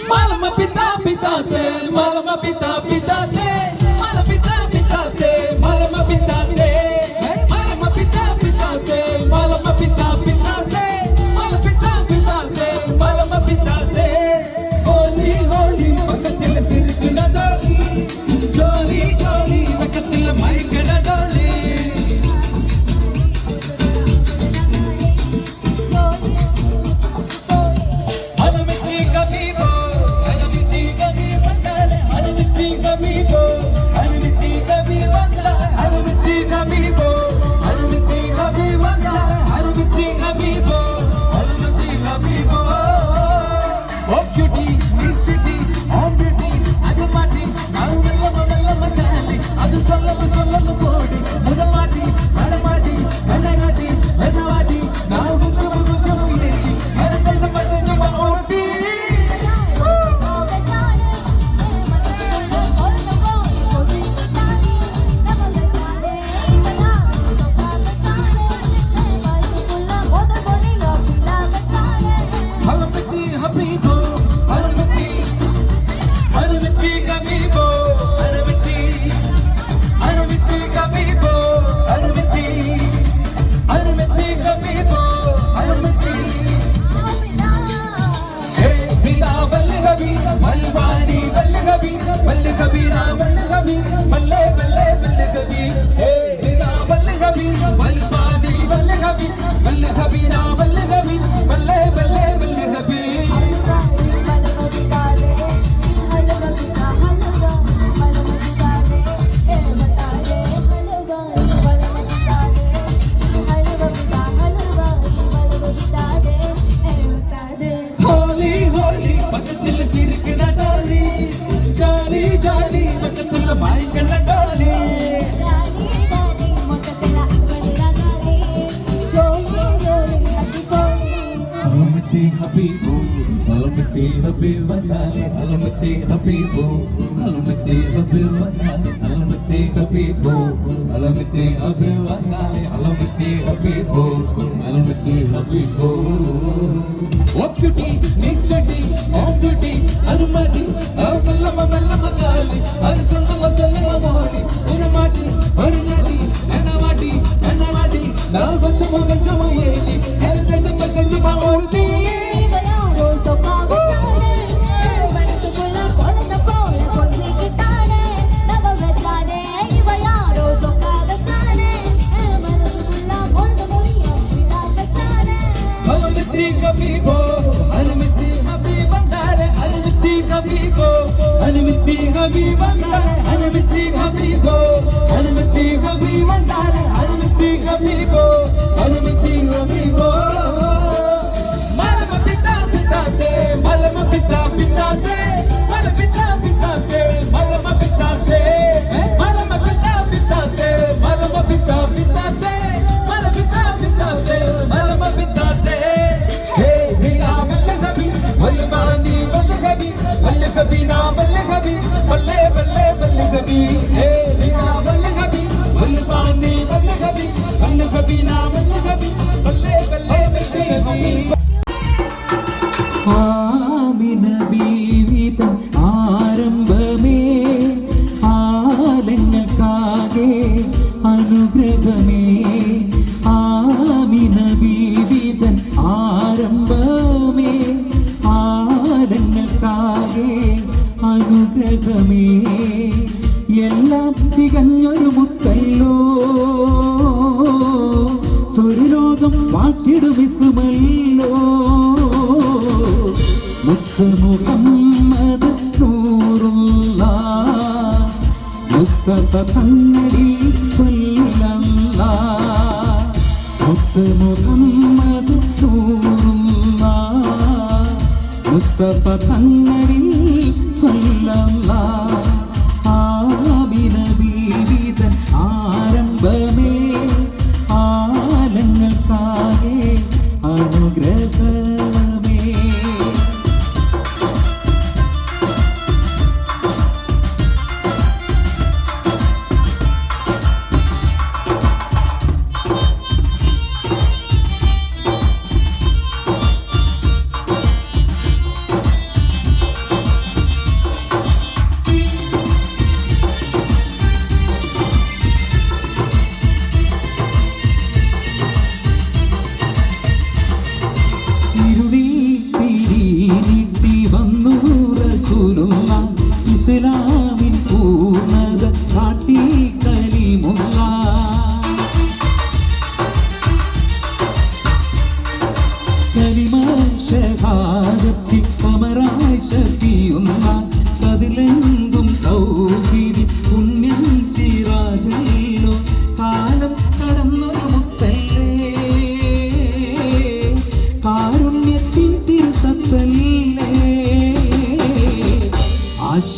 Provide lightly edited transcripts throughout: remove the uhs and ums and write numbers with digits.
Malama pita pita te, malama pita pita te, malama pita pita te, malama pita te, malama pita pita te, malama pita pita te, malama pita pita te, malama pita te. Holy holy pakatil sirkina doli, jolly jolly pakatil maikana doli.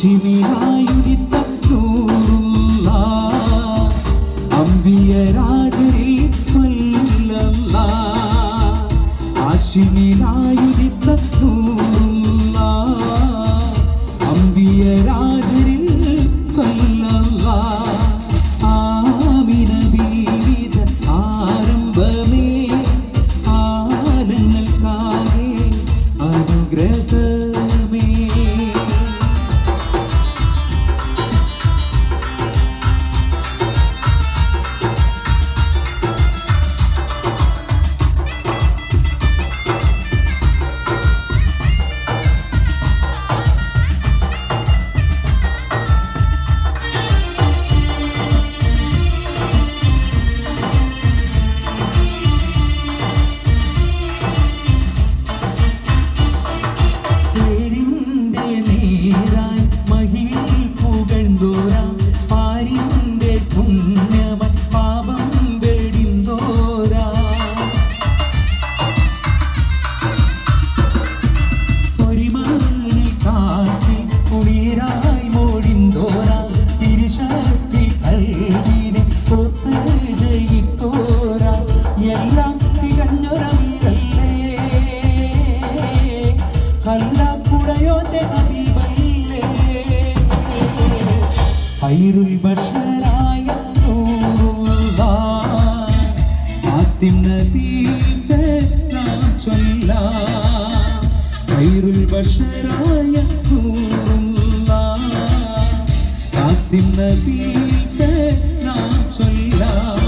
ഹാഷിമിനായുദിത്ത നൂറുള്ള അംബിയരാജരിൽ സ്വല്ലല്ലാഹ് ഹാഷിമിനായുദിത്ത നൂറുള്ള അംബിയരാജരിൽ സ്വല്ലല്ലാഹ് Amina ബീവിത ആരംഭമേ ആനങ്ങൾക്കാകെ അനുഗ്രഹമേ ഖൈറുൽ ബശറായ നൂറുല്ലാഹ് ഫാത്തിം നബി സലാം ചൊല്ലാഹ് ഖൈറുൽ ബശറായ നൂറുല്ലാഹ് ഫാത്തിം നബി സലാം ചൊല്ലാഹ്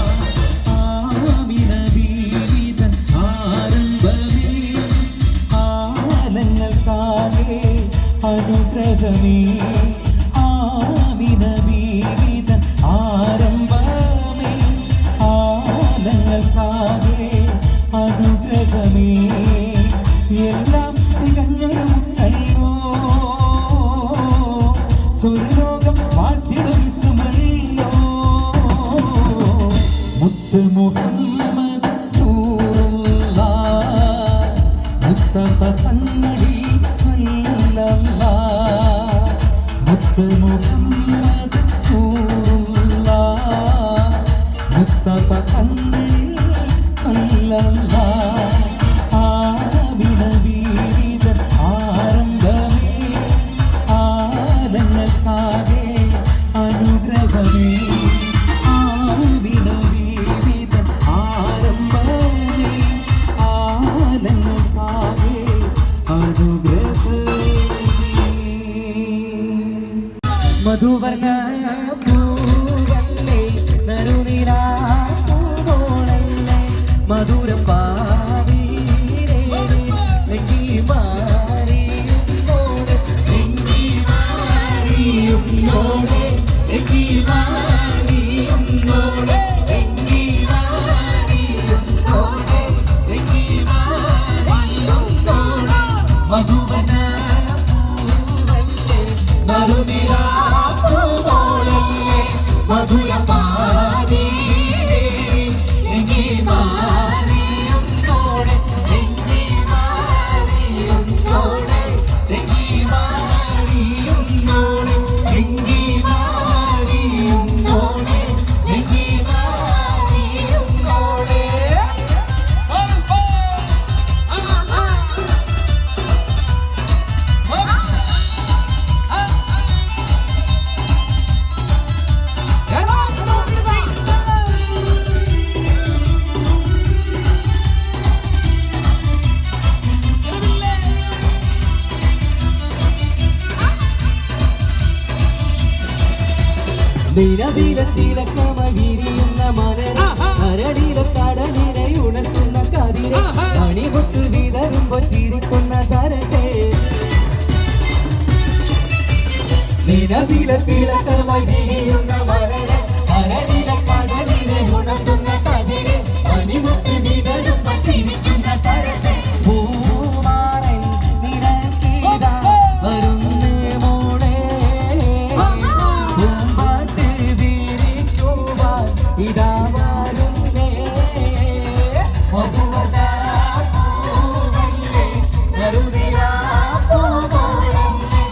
ആമിന ബീവിതൻ ആരംഭമേ ആലങ്ങൾക്കാകെ അനുഗ്രഹമേ ആമിന ബീവിതൻ ആരംഭമേ ആലങ്ങൾക്കാകെ അനുഗ്രഹമേ എല്ലാം തികഞ്ഞൊരുമുണ്ടല്ലോ സ്വർലോകം വാഴ്ത്തിടും വിസ്മല്ലോ മുത്ത് മുഹമ്മദ് നൂറുല്ലാഹ് മുസ്തഫ തന്നടി സ്വല്ലല്ലാഹ് മുത്ത് മുഹമ്മദ് നൂറുല്ലാഹ് മുസ്തഫ തന്നടി സ്വല്ലല്ലാഹ് ആമിന ബീവിതൻ ആരംഭമേ ആലങ്ങൾക്കാകെ അനുഗ്രഹമേ ആമിന ബീവിതൻ ആരംഭമേ ആലങ്ങൾക്കാകെ അനുഗ്രഹമേ മധുവർണ്ണ പൂവല്ലേ നറുനിലാ പൂവോളല്ലേ മധുരം പാവീരേ എങ്കി മാറിയുന്നോടെ എങ്കി മാറിയുന്നോടെ എങ്കി മാറിയുന്നോടെ എങ്കി മാറിയുന്നോടെ എങ്കി മാറിയുന്നോടെ മധുവർണ്ണ പൂവല്ലേ നറുനിലാ മധുരം പാവീരേ എങ്കി മാറിയുന്നോടെ എങ്കി മാറിയുന്നോടെ എങ്കി മാറിയുന്നോടെ എങ്കി മാറിയുന്നോടെ എങ്കി മാറിയുന്നോടെ തിളക്കമകിരിയുന്ന മലരെ കരടിലെ കടലിനെ ഉണർത്തുന്ന കതിരെ കണികൊത്ത് വിതറുമ്പോ ചിരിക്കുന്ന സരസേ നിലവിലെ തിളക്കമകിരിയുന്ന മലരെ കരടിലെ കടലിനെ ഉണർത്തുന്ന കതിരെ കണികൊത്ത് വിതറുമ്പോ ചിരിക്കുന്ന സരസേ പൂമാറൻ നിരക്കിതാ വരുന്നേ മോളെ ഇതാ വരുന്നേ മധുവന പൂവല്ലേ നറുനിലാ പൂവോളല്ലേ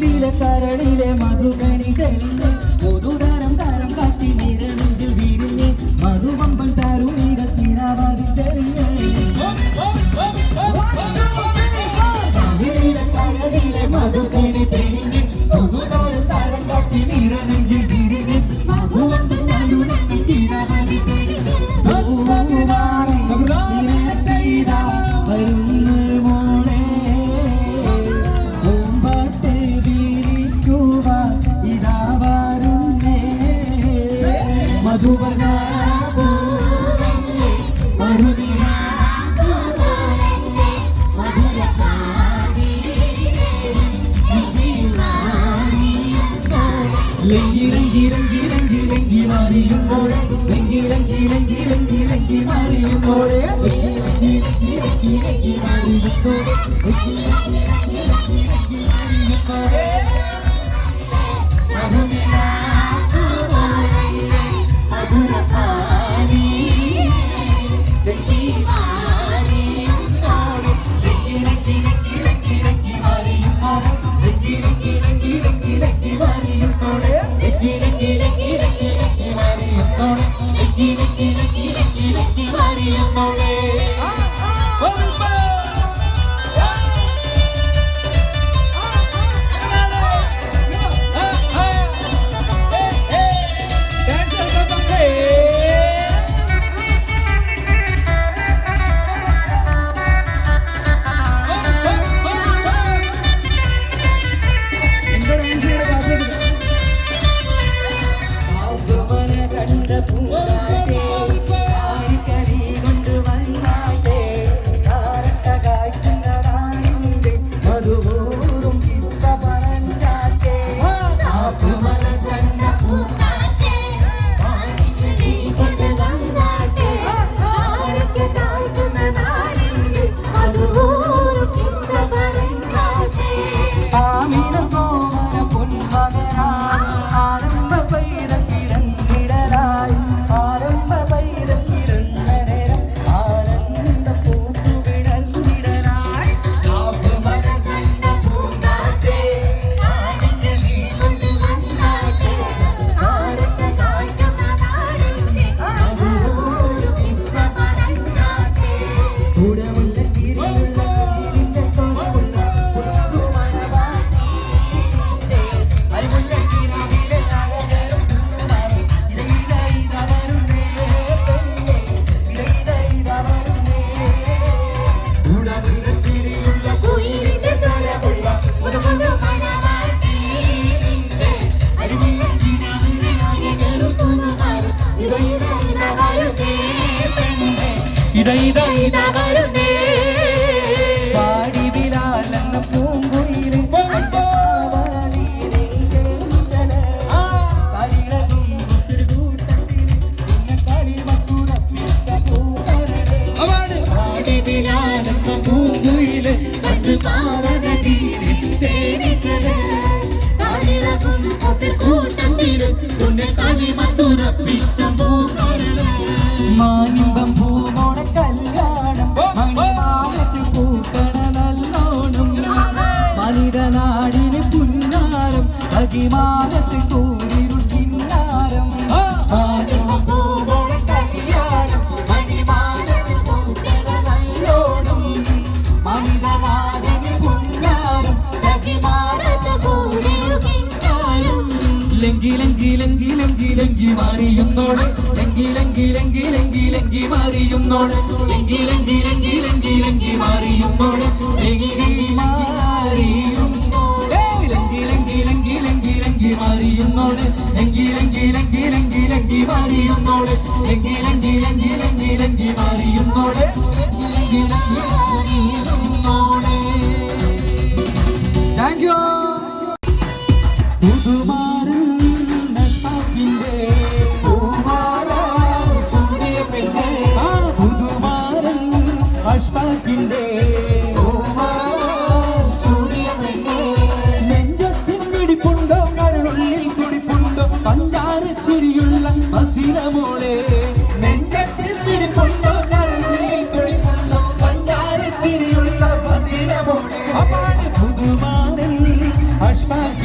മതിലിലെ കരളിലെ മധുകണി തെളിഞ്ഞ് പൊതുതരം തരം കാട്ടി നിരനെഞ്ചിൽ വിരിഞ്ഞ് മധുവമ്പൻ തരുണികൾ തിരാവാതി തെളിഞ്ഞ് മതിലിലെ കരളിലെ മധുകണി തെളിഞ്ഞ് പൊതുതരം തരം കാട്ടി നിരനെഞ്ചിൽ വിരിഞ്ഞ് മധുവമ്പൻ തരുണികൾ തിരാവാതി തെളിഞ്ഞ് വരുന്നു മോളെ പൂമ്പാട്ട് വീരിക്കുക ഇതാ വരുന്നേ മധുവർണ്ണ ലങ്കി ലങ്കി ലങ്കി ലങ്കി ലങ്കി മാറിയുമ്പോഴേ ലങ്കി ലങ്കി ലങ്കി ലങ്കി ലങ്കി മാറിയുമ്പോഴേ ലങ്കി ലങ്കി ലങ്കി ലങ്കി മാറിയുമ്പോഴേ മാനിമ്പം പൂമോണ കല്യാണം മണിമാനത്ത് പൂക്കണ നല്ലോണം മനിതനാടിന് പുന്നാരം അകിമാനത്ത് കൂരിരുൾ കിന്നാരം മാനിമ്പം പൂമോണ കല്യാണം മണിമാനത്ത് പൂക്കണ നല്ലോണം മനിതനാടിന് പുന്നാരം അകിമാനത്ത് കൂരിരുൾ കിന്നാരം ലങ്കി ലങ്കി ലങ്കി ലങ്കി ലങ്കി മാറിയുന്നോടെ ലങ്കി ലങ്കി ലങ്കി ലങ്കി ലങ്കി മാറിയുന്നോടെ ലങ്കി ലങ്കി ലങ്കി ലങ്കി ലങ്കി മാറിയുന്നോടെ ലങ്കി മാറിയുന്നോടെ ലങ്കി ലങ്കി ലങ്കി ലങ്കി ലങ്കി മാറിയുന്നോടെ ലങ്കി ലങ്കി ലങ്കി ലങ്കി ലങ്കി മാറിയുന്നോടെ ലങ്കി ലങ്കി ലങ്കി ലങ്കി ലങ്കി മാറിയുന്നോടെ ലങ്കി ലങ്കി മാറിയുന്നോടെ. Thank you. പുതുമാരൻ നഷ്ടാക്കിന്റെ അഷ്ടാക്കിന്റെ നെഞ്ചത്തിൻ പിടിപ്പുണ്ടോ കരളുള്ളിൽ തുടിപ്പുണ്ടോ പഞ്ചാര ചിരിയുള്ള മസിലമോളെ നെഞ്ചത്തിൻ പിടിപ്പുണ്ടോ കരളുള്ളിൽ തുടിപ്പുണ്ടോ പഞ്ചാര ചിരിയുള്ള മസിലമോളെ അപ്പാട് പുതുമാരൻ അഷ്ടാക്കി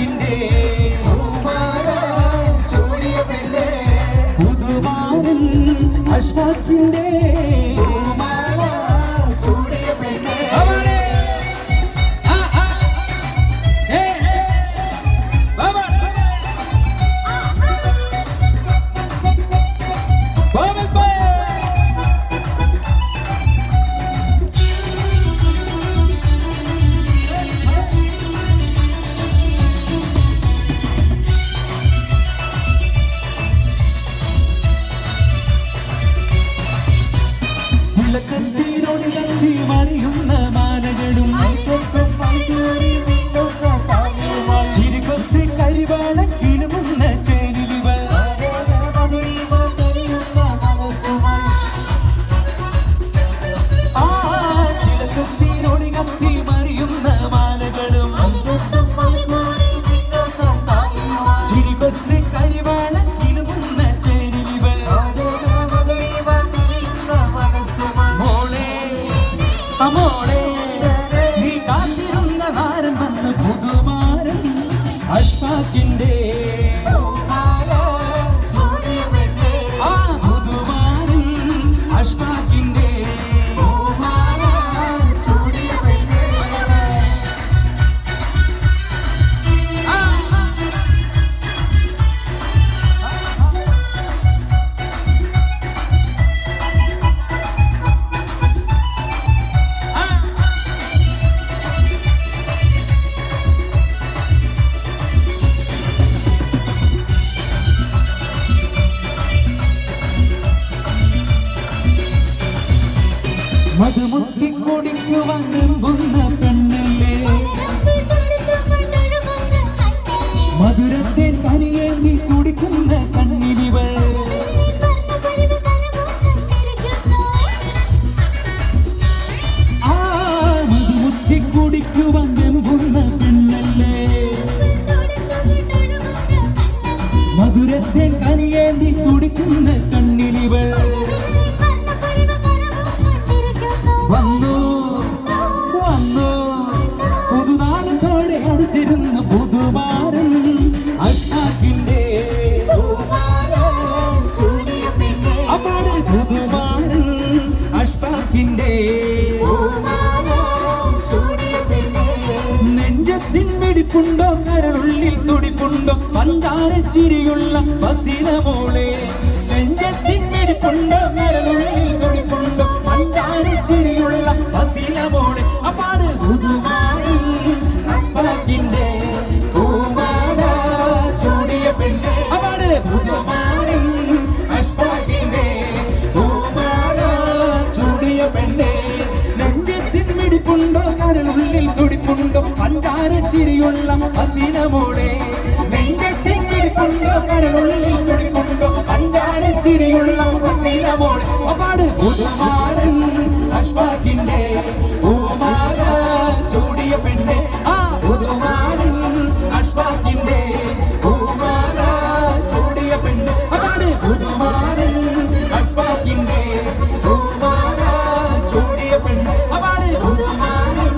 അഷ്ഫാഖിന്റെ പൂമാല ചൂടിയ പെണ്ണേ ആ പുതുമാരൻ അഷ്ഫാഖിന്റെ പൂമാല ചൂടിയ പെണ്ണേ ആ മധുമുട്ടി കുടിക്കുവാൻ വെമ്പുന്ന പെണ്ണല്ലേ മധുരത്തെ തനിയെ നീ കുടിക്കുന്ന കണ്ണിലിവൾ ആ മധുമുട്ടി കുടിക്കുവാൻ വെമ്പുന്ന പെണ്ണല്ലേ മധുരത്തെ തനിയെ നീ കുടിക്കുന്ന കണ്ണിലിവൾ വന്നു വന്നു പുതുനാളത്തോടെ അടുത്തിരുന്ന പുതുമാരൻ അഷ്ഫാഖിന്റെ അപ്പാട് പുതുമാരൻ അഷ്ഫാഖിന്റെ നെഞ്ചത്തിൻ വെടിപ്പുണ്ടോ കരളുള്ളിൽ തുടിപ്പുണ്ടോ പഞ്ചാര ചിരിയുള്ള ബസിലമോളെ നെഞ്ചത്തിൻ വെടിപ്പുണ്ടോ കരളുള്ളിൽ തുടിപ്പുണ്ടോ പഞ്ചാര ചിരിയുള്ള ബസിലമോളെ അപ്പാട് പുതുമാരൻ അഷ്ഫാഖിന്റെ പൂമാല ചൂടിയ പെണ്ണെ അപ്പാട് പുതുമാരൻ അഷ്ഫാഖിന്റെ പൂമാല ചൂടിയ പെണ്ണെ നെഞ്ചത്തിൻ വെടിപ്പുണ്ടോ കരളുള്ളിൽ തുടിപ്പുണ്ടോ പഞ്ചാര ചിരിയുള്ള ബസിലമോളെ നെഞ്ചത്തിൻ വെടിപ്പുണ്ടോ കരളുള്ളിൽ തുടിപ്പുണ്ടോ പഞ്ചാര ചിരിയുള്ള ബസിലമോളെ അപ്പാട് പുതുമാരൻ അഷ്ഫാഖിന്റെ പൂമാല ചൂടിയ പെണ്ണെ ആ പുതുമാരൻ അഷ്ഫാഖിന്റെ പൂമാല ചൂടിയ പെണ്ണെ അപ്പാട് പുതുമാരൻ അഷ്ഫാഖിന്റെ പൂമാല ചൂടിയ പെണ്ണെ അപ്പാട് പുതുമാരൻ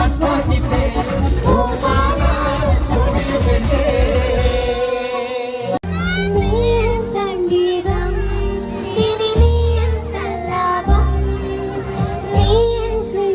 അഷ്ഫാഖിന്റെ പൂമാല ചൂടിയ പെണ്ണെ നീൻ സംഗീതം ഇനി നീൻ സല്ലാപം നീൻ ശ്രീ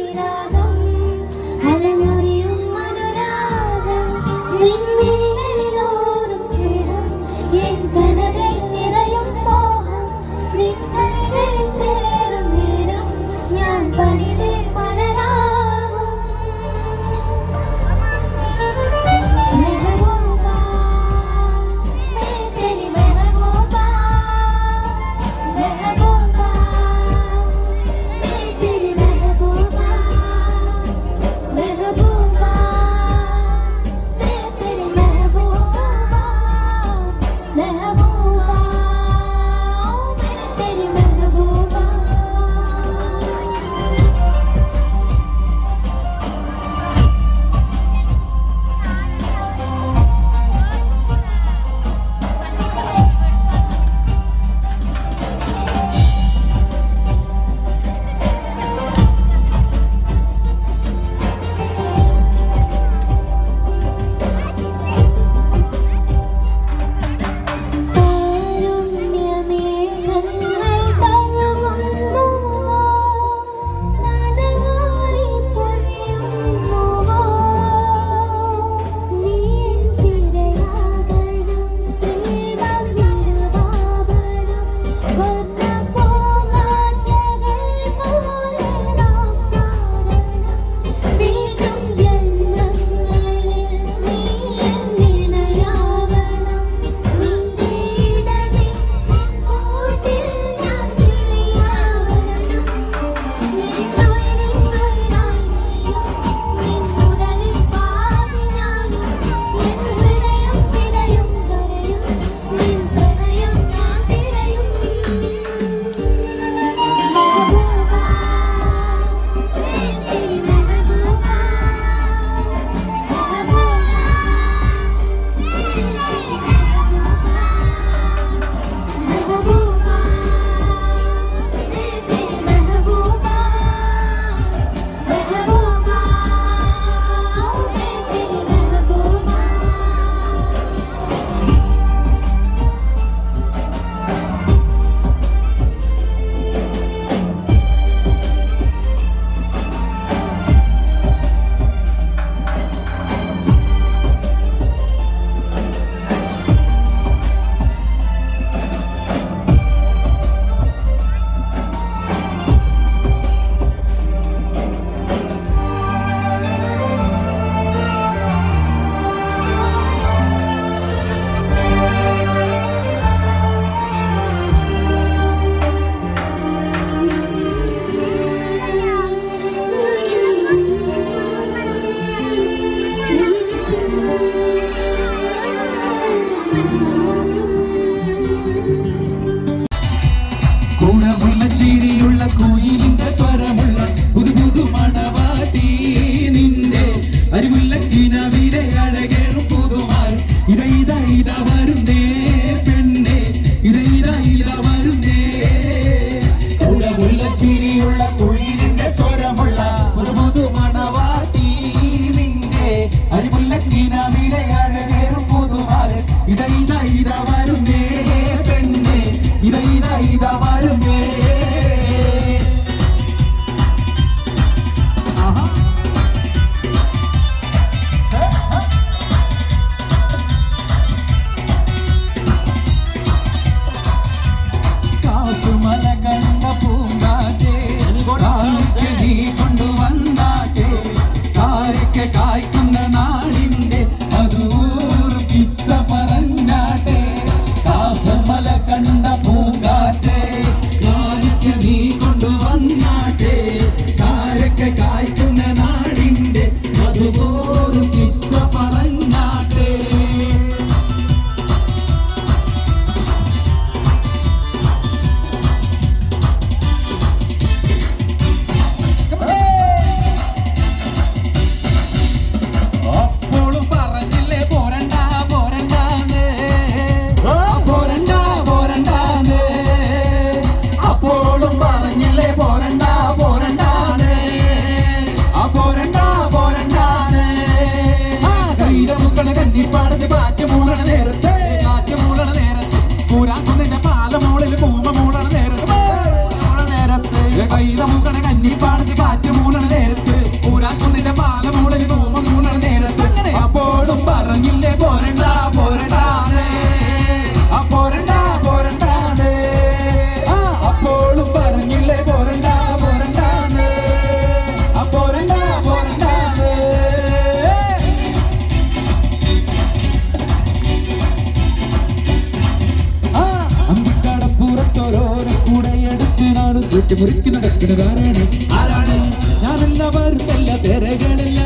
മുറിക്ക് നടക്കുന്നതാരാണ്? ആരാണ്? ഞാനെല്ലാവർക്കല്ല തിരകളില്ല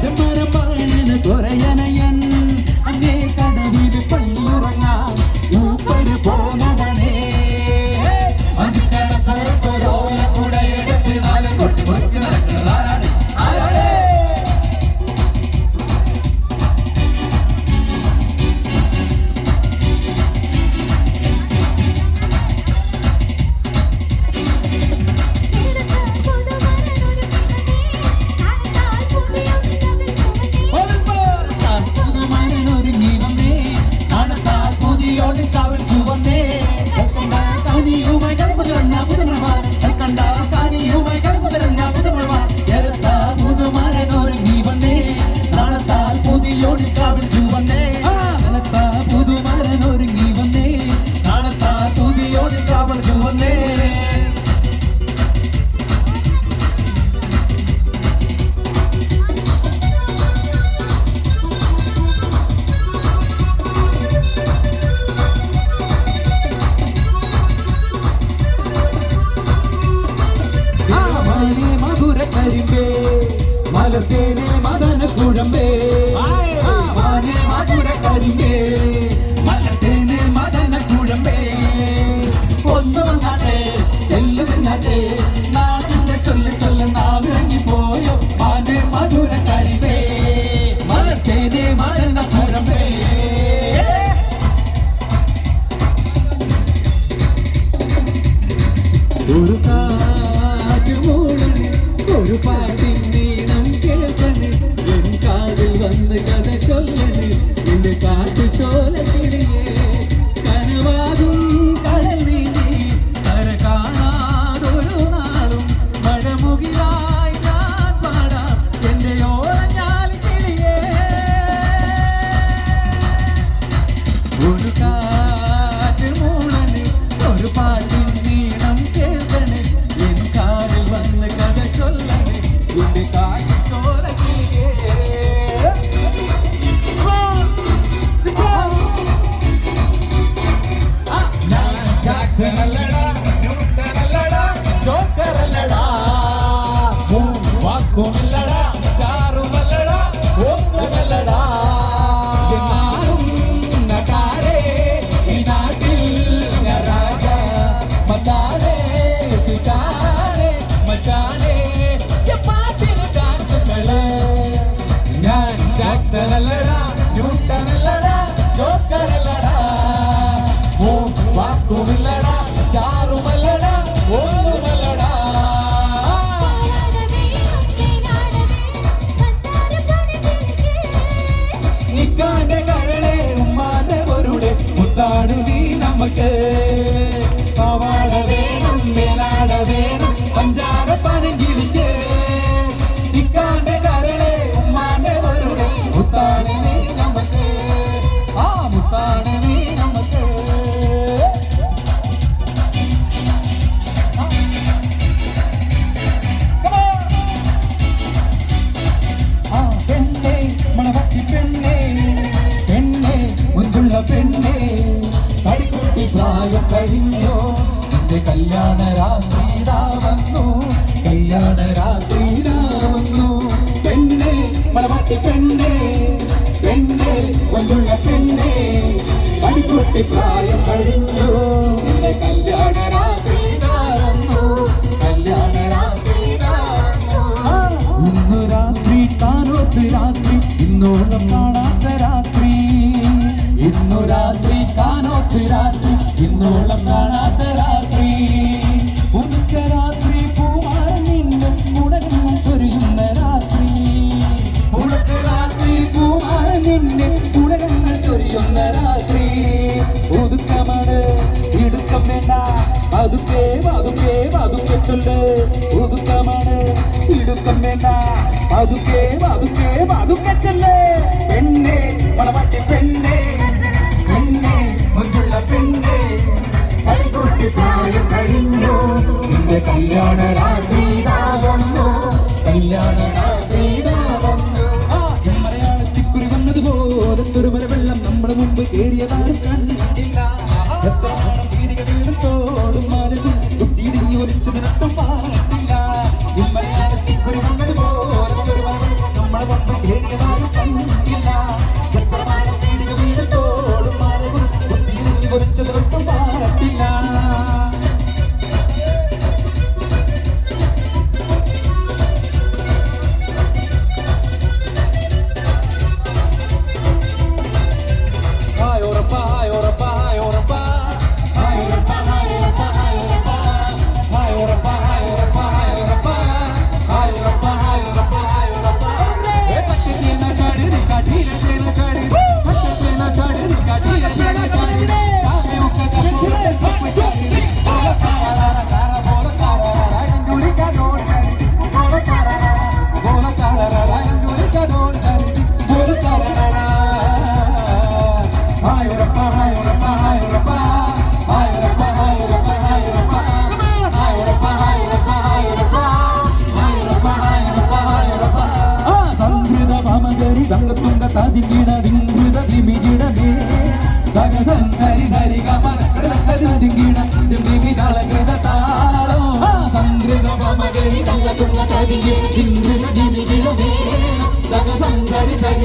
ചെമ്മാനം പറയുന്ന തുറയനയൻ അങ്ങേ കടവിൽ പള്ളുറങ്ങാൻ ഊപ്പര് പോന്നവനേ അഞ്ചിക്കടപ്പുറത്തോരോല കുടയെടുത്ത് നാലും കൊട്ടി മുറിക്ക് നടക്കുന്നതാരാണ്? ആരാണ്? കരിമ്പേ മലർത്തേനെ മദന കുഴമ്പേ മാനേ മധുര കരിമ്പേ മലർത്തേനെ മദന കുഴമ്പേ ഒന്ന് വന്നാട്ടെ എല്ലാം തിന്നാട്ടെ നാടിന്റെ ചൊല്ല് ചൊല്ല് നാവിറങ്ങി പോയോ മാനേ മധുര കരിമ്പേ മലർത്തേനെ മദന കുഴമ്പേ ഒരു കാറ്റ് മൂളണ് ഒരു പാട്ടിൻ നീളം കേൾക്കണ് എൻ കാതിൽ വന്ന് കഥ ചൊല്ലണ് എന്റെ കാട്ടു ചോല കിളിയേ കനവാകും കടൽ നീന്തി കര കാണാതൊരു നാളും മഴമുകിലായി ഞാൻ പാടാം എന്റെ ഓരഞ്ഞാൽ കിളിയേ ഒരു കാറ്റ് മൂളണ് ഒരു പാട്ടിൻ നീളം കേൾക്കണ് എൻ കാതിൽ വന്ന് കഥ ചൊല്ലണ് എന്റെ കാട്ടു ചോല കിളിയേ ജാക്സനല്ലടാ ന്യൂട്ടനല്ലടാ ജോക്കറല്ലടാ വാക്കുമില്ലടാ കാറുമല്ലടാ ഒന്നുമല്ലടാ എന്നാലും നകാരേ ഈ നാട്ടിൽ രാജ മതാരേ പിതാരേ മച്ചാനേ പാട്ടിന് ഡാൻസുകള് ഞാൻ ജാക്സനല്ലടാ ന്യൂട്ടനല്ലടാ ജോക്കറല്ലടാ വാക്കുമില്ലടാ സ്റ്റാറുമല്ലടാ ഒന്നുമല്ലടാ നിക്കാന്റെ കരളെ ഉമ്മാന്റെ പൊരുളെ മുത്താട് നീ നമുക്ക് പാവാട വേണം മേലാട വേണം പഞ്ചാര പനങ്കിളിക്ക് നിക്കാന്റെ കരളെ ഉമ്മാന്റെ പൊരുളെ മുത്താട് നീ നമുക്ക് ആ മുത്താട് നീ നമുക്ക് പെണ്ണേ മണവാട്ടി പെണ്ണേ പെണ്ണേ മുഞ്ചുള്ള പെണ്ണേ കടിക്കുട്ടി പ്രായം കഴിഞ്ഞോ എന്റെ കല്യാണ രാത്രി വന്നു കല്യാണ രാത്രി വന്നു പെണ്ണേ മണവാട്ടി പെണ്ണേ പെണ്ണേ മുഞ്ചുള്ള പെണ്ണേ കടിക്കുട്ടി പ്രായം കഴിഞ്ഞോ എന്റെ കല്യാണ രാത്രി വന്നു കല്യാണ രാത്രി ഇന്നു രാത്രി താനോത്ത് രാത്രി ഇന്നോളം കാണാത്ത രാത്രി ഇന്നു രാത്രി താനോത്ത് രാത്രി ഇന്നോളം കാണാത്ത രാത്രി ഉച്ച രാത്രി പൂമാരൻ നിന്നും ഉണരും ചൊരിയുന്ന രാത്രി ഉണക്ക് രാത്രി പൂമാരൻ നിന്നെ ഉണരങ്ങൾ ചൊരിയുന്ന രാത്രി ഒതുക്കമാണ് ഇടുക്കം വേണ്ട അതുക്കേ അതുക്കേ അതുക്കെ ചൊല്ല് ഒതുക്കമാണ് ഇടുക്കം വേണ്ട അതുക്കേ അതുക്കേ അതുക്കെ ചൊല്ല് പെണ്ണേ മണവാട്ടി പെണ്ണേ പെണ്ണേ മുഞ്ചുള്ള പെണ്ണേ കൈകൊട്ടി പ്രായം കഴിഞ്ഞു നിന്റെ കല്യാണ രാത്രി വന്നു കല്യാണ രാത്രി വന്നു മലയാളത്തിക്കുറി വന്നതുപോലെ തുരുമല വെള്ളം നമ്മുടെ മുമ്പ് കേറിയതായി കണ്ടില്ല തോടും മാലതും കുട്ടിയിടിഞ്ഞൊലിച്ചത്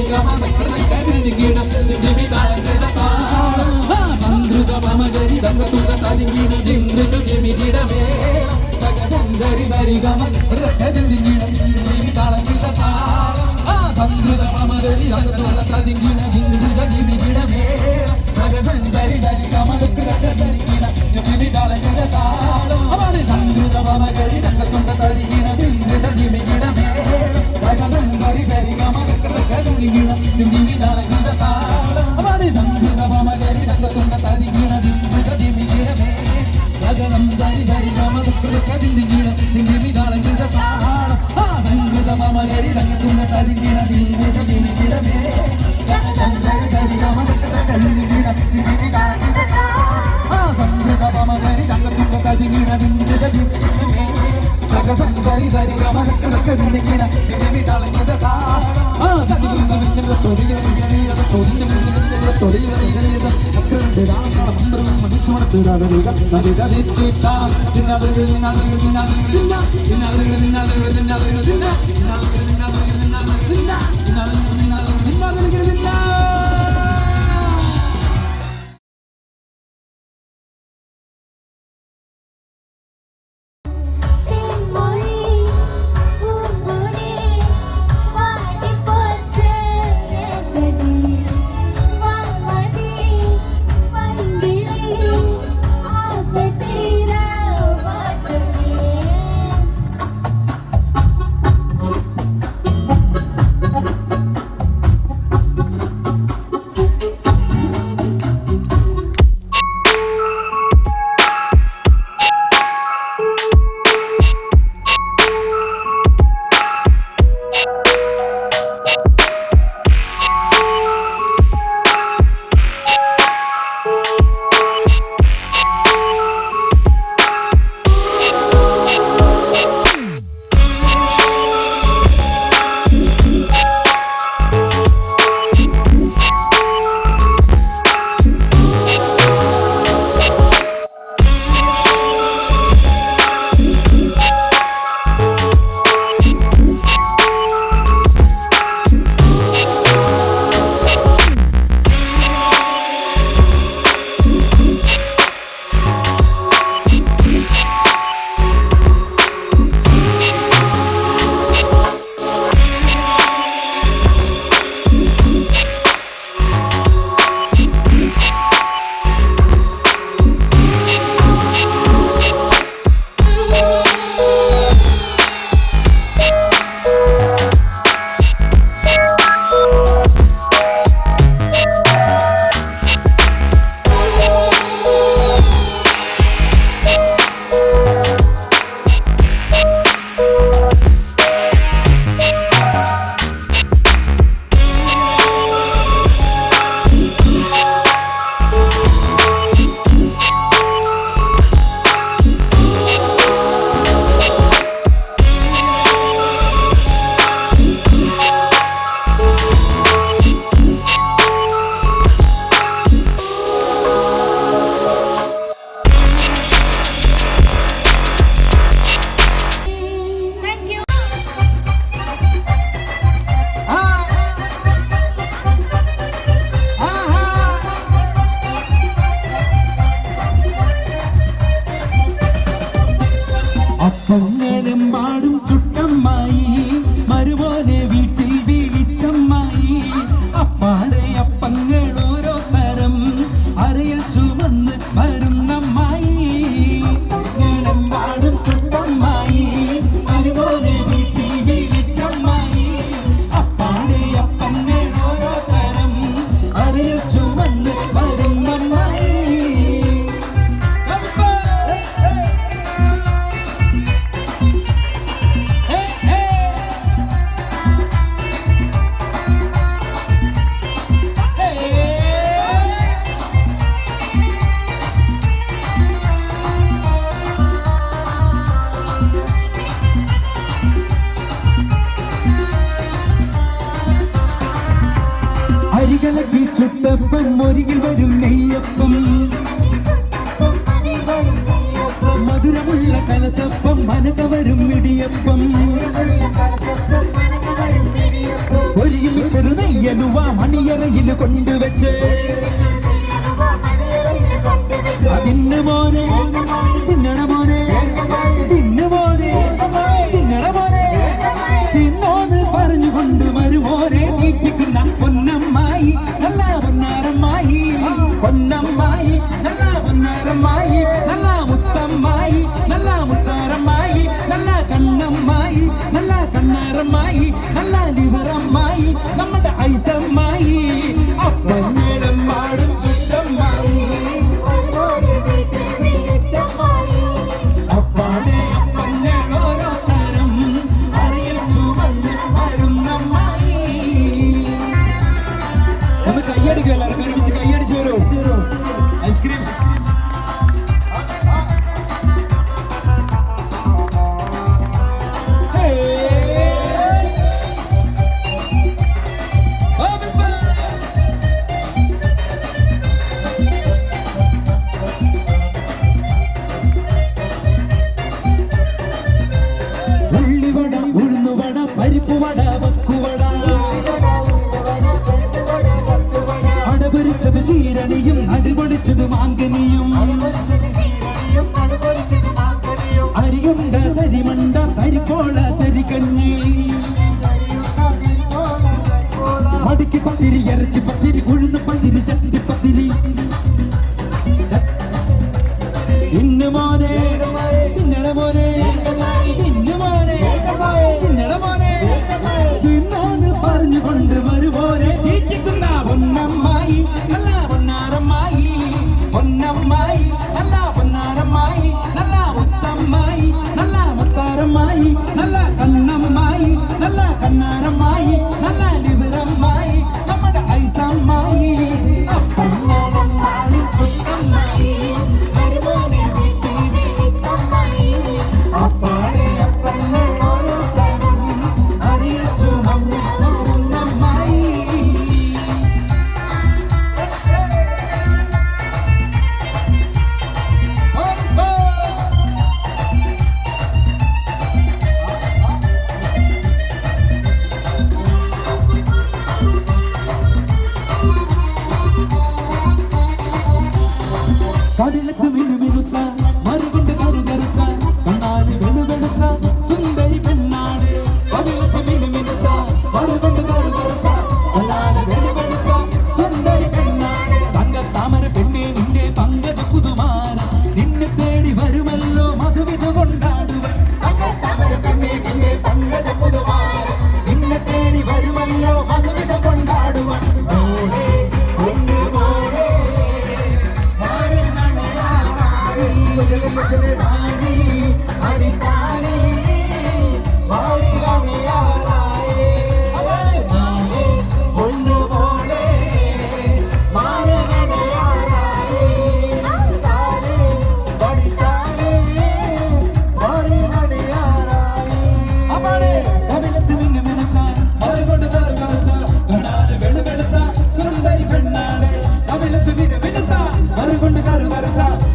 ഗമ കീട ജിമി താളങ്കൃത താളം സംഗൃത പമഗരി ദങ്ക തുക തലിംഗീണ ജിമൃത ജിമി കിടമേ സഗരി സരി ഗമ കീട ജിമി താളങ്കൃത താളം സംഗൃത പമഗരി ദങ്ക തുക തലിംഗീണ ജിമൃത ജിമി കിടമേ സഗരി സരി ഗമ കീട ജിമി താളങ്കൃത താളം സംഗൃത പമഗരി ദങ്ക തുക തലിംഗീണ ജിമൃത ജിമി കിടമേ സഗരി സരി ഗമ ജിമി താളങ്കൃത താളം സംഗൃത പമഗരി ദങ്ക തുക തലിംഗീണ ജിമൃത ജിമി കിടമേ സഗരം സരി സരി ഗമ കീട ജിമി താളങ്കൃത താളം സംഗൃത പമഗരി ദങ്ക തുക തലിംഗീണ ജിമൃത ജിമി കിടമേ സഗരം സരി ഗമ കീട ജിമി താളങ്കൃത താളം സംഗൃത പമഗരി ദങ്ക തുക തലിംഗീണ ജിമൃത ജിമി കിടമേ സഗരി സരി ഗമ കീട ജിമി താളങ്കൃത താളം പൊന്നെടുമ്പാടും ചുട്ടമ്മായി മരുമോനെ വീട്ടിൽ വീഴിച്ചമ്മായി അപ്പാടെ അപ്പങ്ങൾ ഓരോ തരം അരയിൽ ചുമന്ന് വരുന്നമ്മായി പൊന്നെടുമ്പാടും ചുട്ടമ്മായി മരുമോനെ വീട്ടിൽ വീഴിച്ചമ്മായി അപ്പാടെ അപ്പങ്ങൾ ഓരോ തരം അരയിൽ ചുമന്ന് വരുന്നമ്മായി അരികളക്കി ചുട്ടപ്പം മൊരികിൽ വരും നെയ്യപ്പം മധുരമുള്ള കലത്തപ്പം മനക വരും ഇടിയപ്പം ഒരുമിച്ചൊരു നെയ്യലുവ മണിയറയിൽ കൊണ്ടുവച്ച് അതിന് മോനെ തിന്നണ മോനെ തിന്നു മോനെ തിന്നണ മോനെ തിന്നോന്ന് പറഞ്ഞുകൊണ്ട് വരുമോനെ തീറ്റിക്കുന്ന പൊന്നമ്മായി നല്ല പൊന്നാരമ്മായി പൊന്നമ്മായി നല്ല പൊന്നാരമ്മായി നല്ല മുത്തമ്മായി നല്ല മുത്താരമ്മായി നല്ല കണ്ണമ്മായി നല്ല കണ്ണാരമ്മായി നല്ല ലിവറമ്മായി നമ്മുടെ ഐസമ്മായി അപ്പഞ്ഞേടം പാടും ചുറ്റമ്മായി അപ്പാടെ അപ്പഞ്ഞേടോരോ തരം അറിയിച്ചു വന്ന് വരുന്നമ്മായി. ഒന്ന് കയ്യടിക്കും എല്ലാവരും ഒരുമിച്ച് കയ്യടിച്ചു വരൂ. ഐസ്ക്രീം ഉള്ളിവട ഉഴുന്നുവട പരിപ്പുവട വക്കുവട അടപൊരിച്ചത് ചീരണിയും നടുപൊടിച്ചത് മാങ്കനിയും അരിയുണ്ട തരിമണ്ട തരിപ്പോള തരികഞ്ഞി മടിക്ക് പത്തിരി ഇറച്ചി പത്തിരി ഉഴുന്ന് പത്തിരി ചട്ടി പത്തിരി ഇന്ന് മോനെ തിന്നണ മോനെ ഇന്ന് മോനെ തിന്നണ മോനെ തിന്നോന്ന് പറഞ്ഞുകൊണ്ട് വരുമോനെ തീറ്റിക്കുന്ന പൊന്നമ്മായി നല്ല പൊന്നാരമ്മായി പൊന്നമ്മായി നല്ല പൊന്നാരമ്മായി നല്ല മുത്തമ്മായി നല്ല മുത്താരമ്മായി നല്ല കണ്ണമ്മായി നല്ല കണ്ണാരമ്മായി നല്ല ലിവറമ്മായി നമ്മുടെ ഐസമ്മായി അപ്പമ്മോടമ്മായി ചുറ്റമ്മായി അപ്പാടെ അപ്പമ്മോടോരോ തരം അറിയിച്ചു വന്ന് വരുന്നമ്മായി. കടലത്ത് മിനുമിനുത്ത മറുകൊണ്ട് കറുകറുത്ത കണ്ണാല് വെളുവെടുത്ത സുന്ദരി പെണ്ണാട് കടലത്ത് മിനുമിനുത്ത മറുകൊണ്ട് കറുകറുത്ത കണ്ണാല് വെളുവെടുത്ത സുന്ദരി പെണ്ണാട് തങ്കത്താമര പെണ്ണെ നിന്റെ പങ്കജ പുതുമാന നിന്നെ തേടി വരുമല്ലോ മധുവിധു കൊണ്ടാടുവൻ തങ്കത്താമര പെണ്ണെ നിന്റെ പങ്കജ പുതുമാന നിന്നെ തേടി വരുമല്ലോ മധുവിധു കൊണ്ടാടുവൻ മോളെ ഒന്ന് മോളെ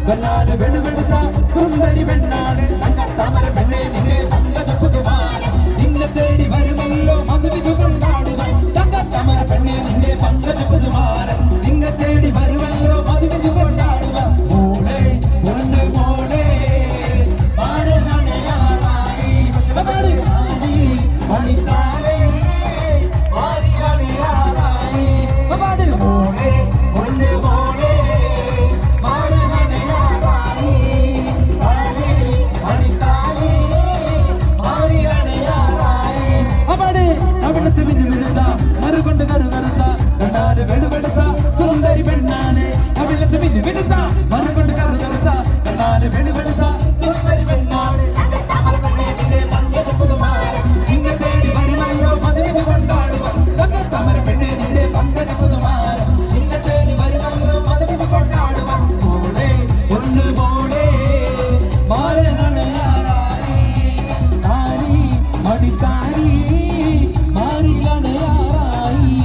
കണ്ണാല് വെളുവെടുത്ത സുന്ദരി പെണ്ണാട് തങ്കത്താമര പെണ്ണെ നിന്നെ പങ്കജ പുതുമാന നിന്നെ തേടി വരുമല്ലോ മധുവിധു കൊണ്ടാടുവാൻ തങ്കത്താമര പെണ്ണെ നിന്റെ പങ്കജ പുതുമാന നിന്നെ തേടി വരുമല്ലോ മധുവിധു കൊണ്ടാടുവാൻ മോളെ ഒന്ന് മോളെ മാരനണയാറായി മണിത്താലേ മാറിയണയാറായി മോളെ ഒന്ന് മോളെ മറുകൊണ്ട് കറുകറുത്ത കണ്ണാല് വെളുവെടുത്ത സുന്ദരി പെണ്ണാണ് അവിടത്ത് മിനുമിനുത്ത മറുകൊണ്ട് കറുകറുത്ത കണ്ണാല് വെളുവെടുത്ത സുന്ദരി പെണ്ണാണ് നിന്നെ തേടി വരുമല്ലോ മധുവിധു കൊണ്ടാടുവാൻ തങ്കത്താമര പെണ്ണെ നിന്റെ പങ്കജ പുതുമാന നിന്നെ തേടി വരുമല്ലോ മധുവിധു കൊണ്ടാടുവാൻ മോളെ ഒന്ന് മോളെ മാരനണയാറായി താരി മടിത്താരി മാറിലണയാറായി.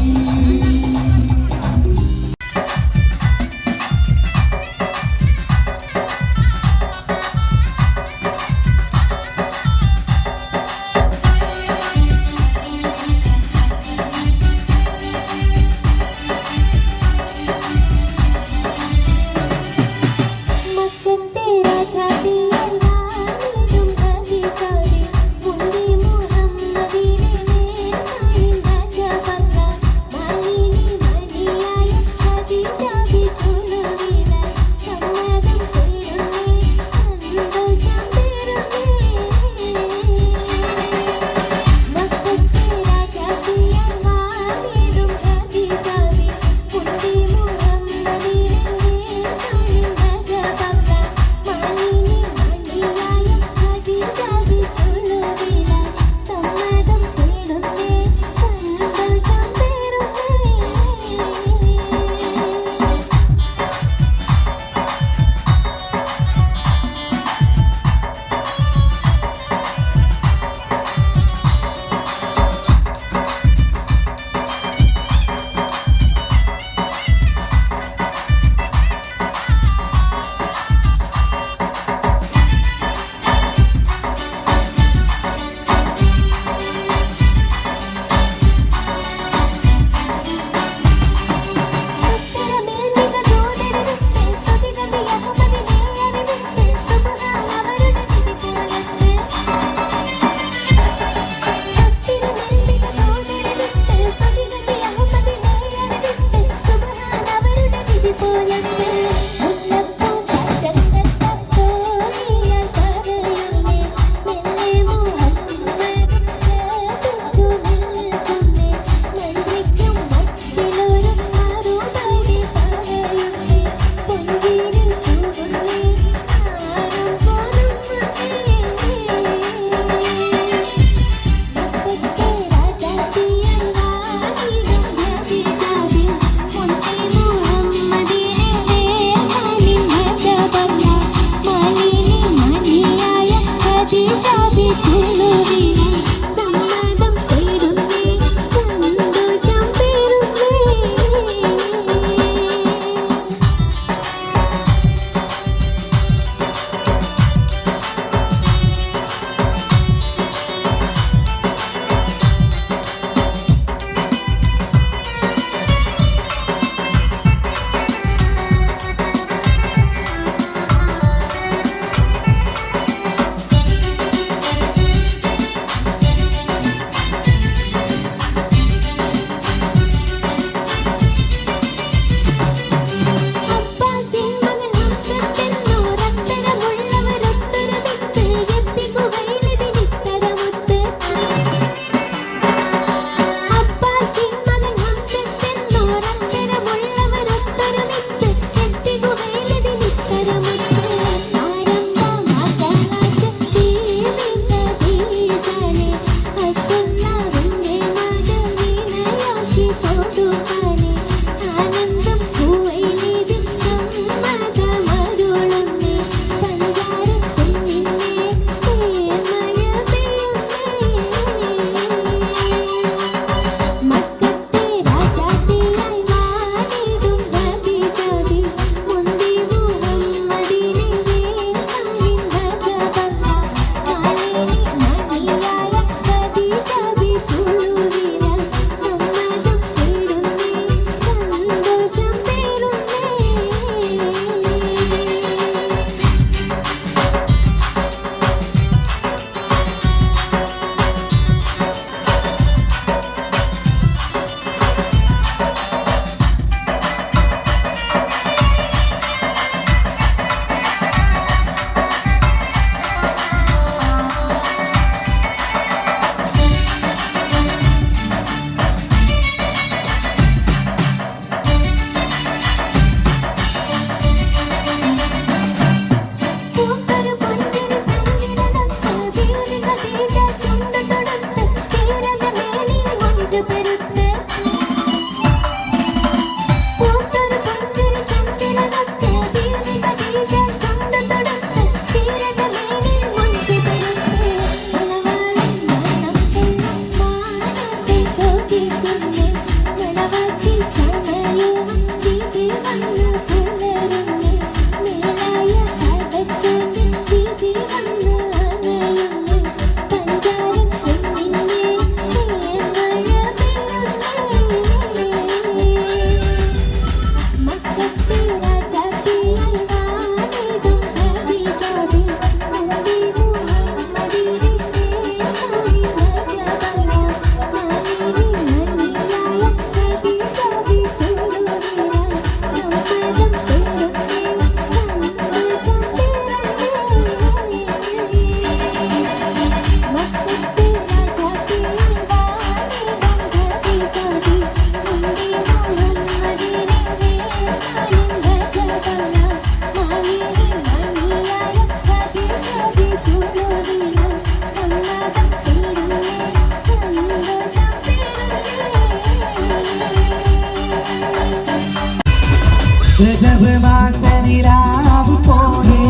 രജവമാസനിലാവ് പോലെ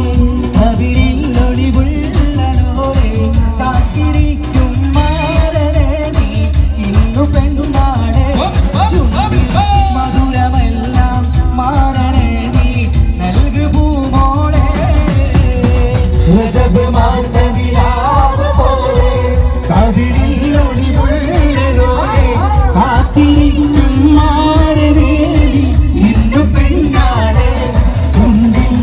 അവിരിൽ ഒളിവുള്ളോരെ കാത്തിരിക്കും മാരനെ നീ ഇന്നു പെണ്ണാണ് ചുണ്ടിൽ മധുരമെല്ലാം മാരനെ നീ നൽകു പൂമോളെ രജവമാസനിലാവ് പോലെ അവിരിൽ ഒളിവുള്ളോരെ കാത്തിരിക്കും മാരനെ നീ ഇന്നു പെണ്ണാണ് ചുണ്ടിൽ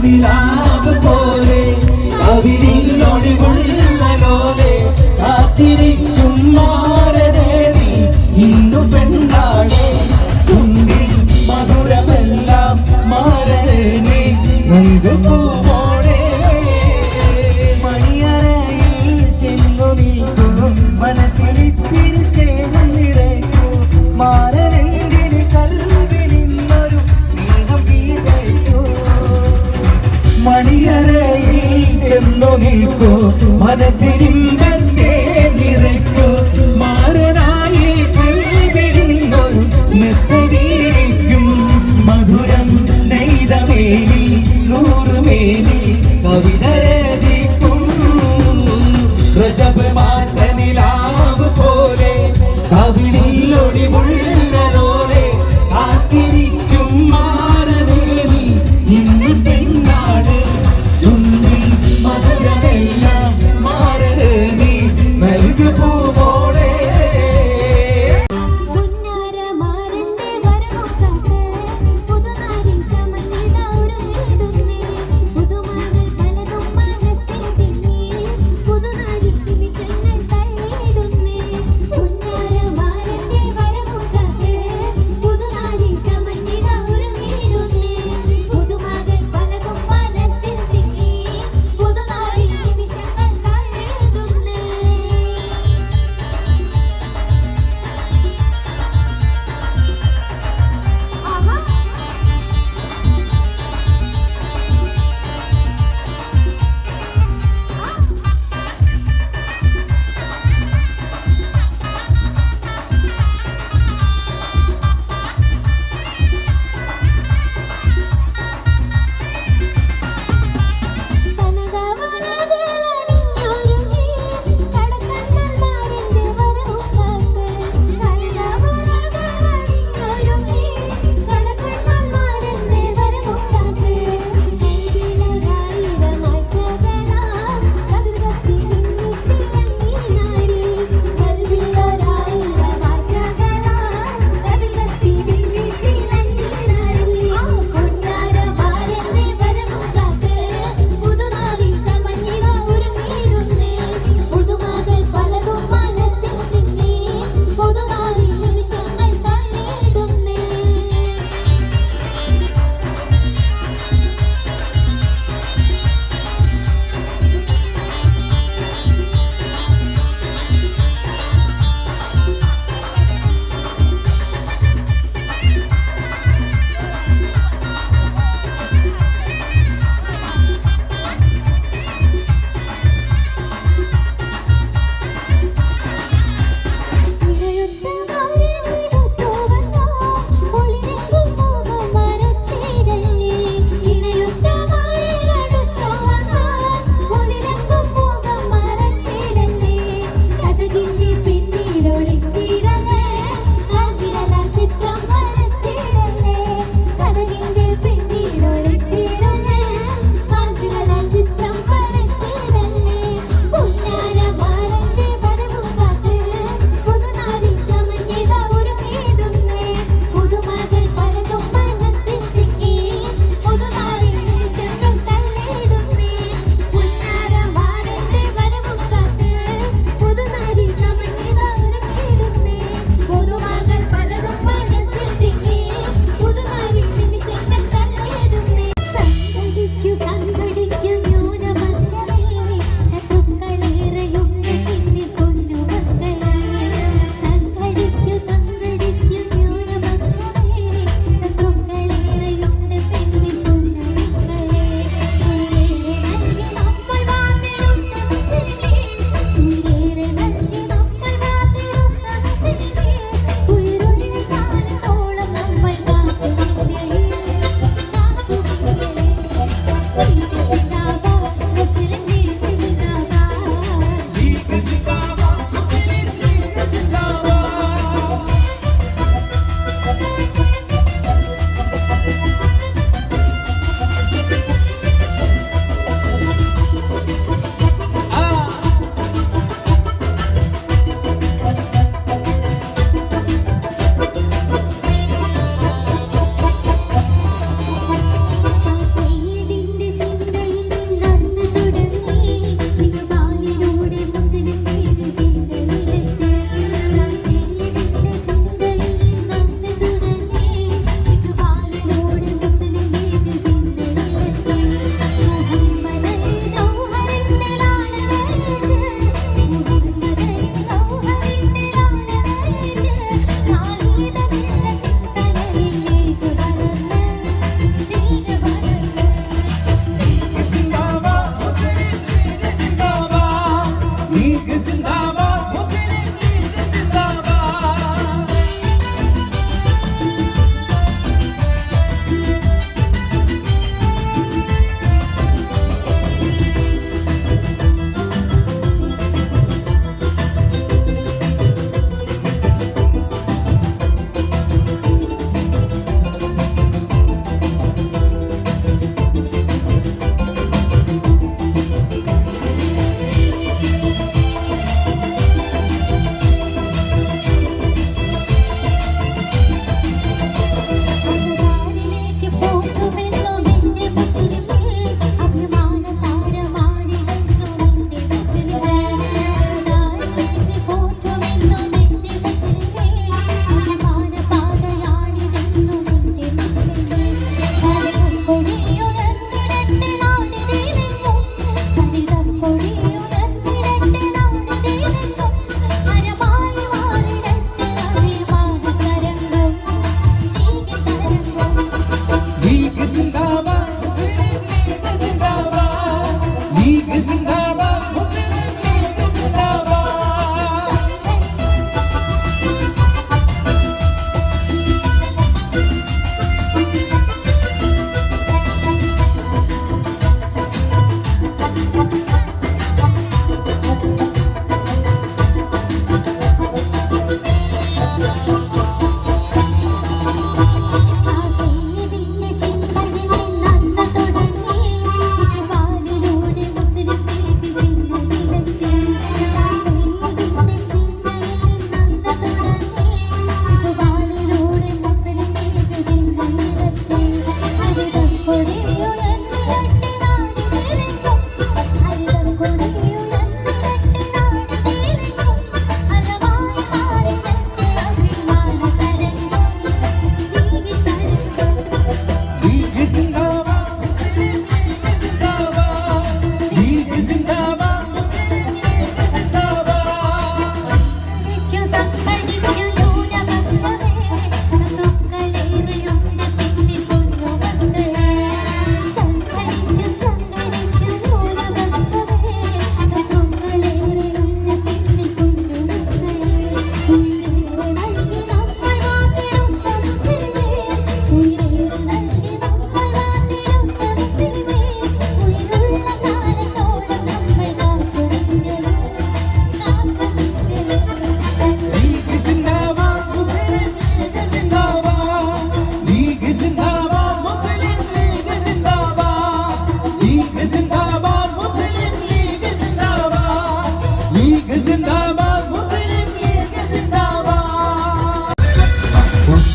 നിലാവ് പോലെ കവിളിലൊളിവുള്ള ലോലെ കാത്തിരിക്കും മാരനേടി ഇന്നു പെണ്ണാണ് ചുണ്ടിൽ മധുരമെല്ലാം മാരനെ നൽകുമോളെ മണിയറയിൽ ചെന്നു നിൽക്കും മനസ്സിലിത്തിരി സ്നേഹം നിറയ്ക്കൂ മാരനെങ്കിന് കൽവിൽ നിന്നൊരു സ്നേഹം വീതയ്ക്കൂ മണിയറയിൽ ചെന്നു നിൽക്കൂ മനസ്സിരിമ്പത്തെ നിറയ്ക്കൂ മാരനായി കൽവിരുന്നൊരു മെത്തടിയിരിക്കും മധുരം നെയ്തമേനി നൂറുമേനി കവിത രചിക്കും രജബ് മാസ നിലാവ് പോലെ കവിളിലൊളിവുള്ളോലെ കാത്തിരിക്കും മാരനേനി ഇന്ന് പെണ്ണാട് ചുണ്ടിൽ മധുരമെല്ലാം മാരനേനി നൽകുമോളെ പുന്നാരമാരന്റെ വരവൊക്കാത്ത് പുതുനാരിൻ ചമഞ്ഞിത ഉരുകിടുന്നേ പുതുമകൾ പലതും മനസ്സിൽ തിങ്ങി പുതുനാരിൻ നിമിഷങ്ങൾ തള്ളിയിടുന്നേ പുന്നാരമാരന്റെ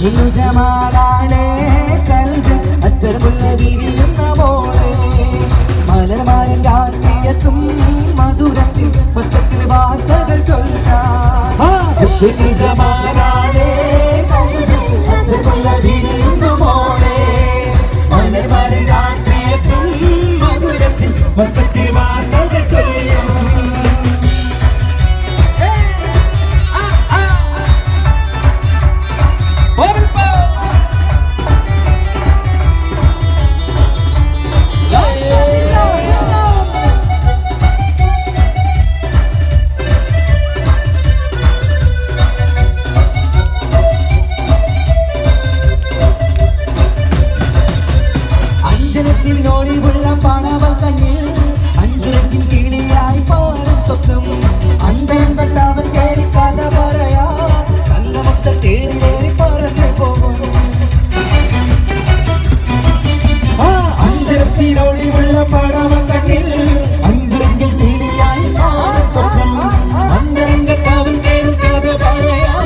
ജമാലാളെ കൽബിൽ അസ്സറുള്ള വിരിയുന്ന മോളെ മലർമാരിൻ രാത്രിയെത്തും മധുരത്തിൽ പുസ്തകത്തിൽ വാർത്തകൾ ചൊല്ലാൻ ജമാലാളെ കൽബിൽ അസ്സറുള്ള വിരിയുന്ന മോളെ മലർമാരിൻ രാത്രിയെത്തും മധുരത്തിൽ പുസ്തകത്തിൽ വാർത്തകൾ ചൊല്ലാൻ ൊളിവുള്ള പണവൽ കണ്ണിൽ അഞ്ചരക്കിൻ കിളിയായി പോലും സ്വപ്നം അന്തവൻ കയറി കഥ പറയാ കണ്ണമൊത്ത തേരിലേറി പറഞ്ഞു പോകും അഞ്ചരത്തിനൊളിവുള്ള പണവൽ കണ്ണിൽ അഞ്ചരക്കിൻ കിളിയായി പോലും സ്വപ്നം അന്തരംഗത്തവൻ കയറി കഥ പറയാ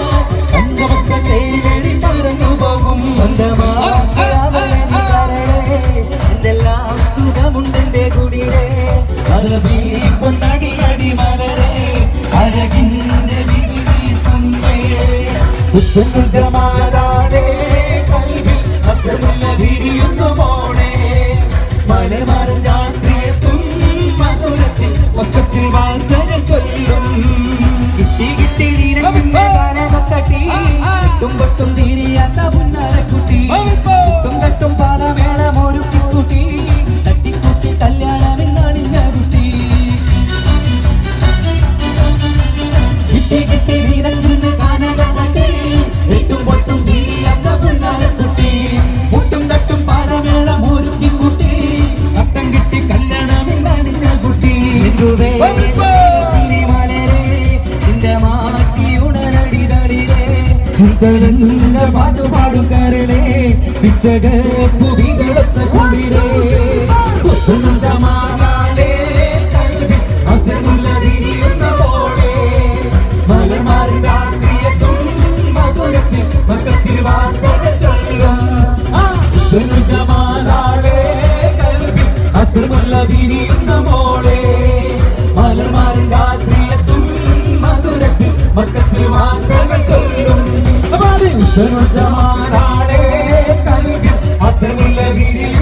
കണ്ണമൊത്ത തേരിലേറി പറഞ്ഞു പോകും സ്വന്തമാ എന്തെല്ലാം സുഖമുണ്ടെന്റെ കുടിരെ അറബി പൊന്നടി അടി മലരെ അഴകിന്റെ വിരിതുമ്പേ ജമാലാടെ കൽബിൽ അസ്സറുള്ള വിരിയുന്നു മോളെ മലർമാരൻ രാത്രിയെത്തും മധുരത്തിൽ വസ്ത്രത്തിൽ വാർത്തകൾ ചൊല്ലും കിട്ടി കിട്ടി തട്ടി തുമ്പത്തും തീരിയാത്ത പുന്നരക്കുട്ടി തുമ്പത്തും പാലമേളം ഒരുക്കി കുട്ടി തട്ടിക്കുട്ടി കല്യാണമെന്നണിഞ്ഞ കുട്ടി കിട്ടി കിട്ടി വീരന്ന് കാനകട്ടി എട്ടും പൊട്ടും തീരിയാത്ത പുന്നരക്കുട്ടി മുട്ടും തട്ടും പാലമേളം ഒരുക്കി കുട്ടി അത്തം കിട്ടി കല്യാണമെന്നണിഞ്ഞ കുട്ടി പാട്ടുപാടുകാരനെ പിച്ചകപ്പുവികളൊത്ത കുളിരേ ജമാലാളെ കൽബിൽ അസ്സറുള്ള വിരിയുന്ന മോളെ മലർമാരിൻ രാത്രിയെത്തും മധുരത്തിൽ വസ്ത്രത്തിൽ വാർത്തകൾ ചൊല്ലും ജമാലാളെ കൽബിൽ അസ്സറുള്ള വിരിയുന്ന മോളെ മലർമാരിൻ രാത്രിയെത്തും മധുരത്തിൽ വസ്ത്രത്തിൽ വാർത്തകൾ ചൊല്ലും ജമാലാളെ കൽബിൽ അസ്സറുള്ള വിരിയുന്ന